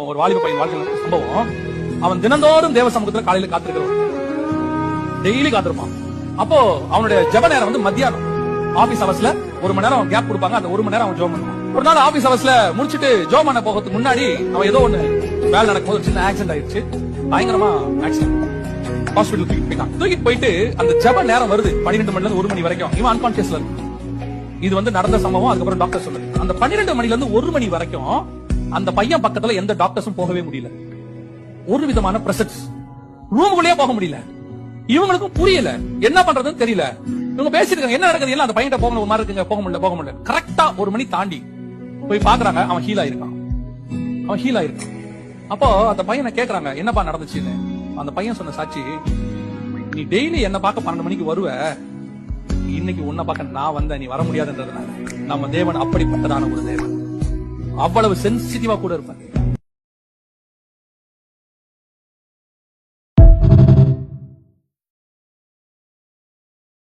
ஒரு வாலிப பையன் வாழ்க்கையில் சம்பவம். அவன் தினந்தோறும் தேவ சமூகத்துல காலையில காத்திருக்கிறவன், டெய்லி காத்திருப்பான். அப்போ அவனுடைய ஜெப நேரம் வந்து மத்தியானம். ஆபீஸ் அவர்ஸ்ல 1 மணி நேரம் கேப் கொடுப்பாங்க. அந்த 1 மணி நேரம் அவன் ஜெபம் பண்ணுவான். ஒரு நாள் ஆபீஸ் அவர்ஸ்ல முடிச்சிட்டு ஜெபம் பண்ண போகிறதுக்கு முன்னாடி அவன் ஏதோ ஒண்ணு வேலை நடக்கும்போது சின்ன ஆக்சிடென்ட் ஆயிடுச்சு. பயங்கரமா ஆக்சிடென்ட். ஹாஸ்பிட்டல் தூக்கிட்டு போயிட்டு அந்த ஜெப நேரம் வருது 12 மணில இருந்து 1 மணி வரைக்கும். இவன் அன்கான்சியஸ்ல இருக்கு. இது வந்து நடந்த சம்பவம். அதுக்கப்புறம் டாக்டர் சொல்லுது, அந்த 12 மணில இருந்து 1 மணி வரைக்கும் அந்த பையன் பக்கத்துல எந்த டாக்டர்ஸும் போகவே முடியல. ஒரு விதமான பிரசன்ஸ், ரூமுக்குள்ளேயே போக முடியல. இவங்களுக்கும் புரியல என்ன பண்றதுன்னு தெரியல. இவங்க பேசிட்டு இருக்காங்க, என்ன நடக்குது எல்லாம் அந்த பையன் போகணும் ஒரு மாதிரி இருக்குங்க, போக முடியல. கரெக்டா 1 மணி தாண்டி போய் பாக்குறாங்க, அவன் ஹீல் ஆயிருக்கான். அப்போ அந்த பையனை கேக்குறாங்க, என்னப்பா நடந்துச்சுன்னு. அந்த பையன் சொன்ன சாட்சி, நீ டெய்லி என்ன பார்க்க 12 மணிக்கு வருவ, இன்னைக்கு உன்னை பார்க்க நான் வந்தேன், நீ வர முடியாதுன்றதுனால. நம்ம தேவன் அப்படிப்பட்டதான ஒரு தேவன், அவ்வளவு சென்சிட்டிவா கூட இருப்பார்.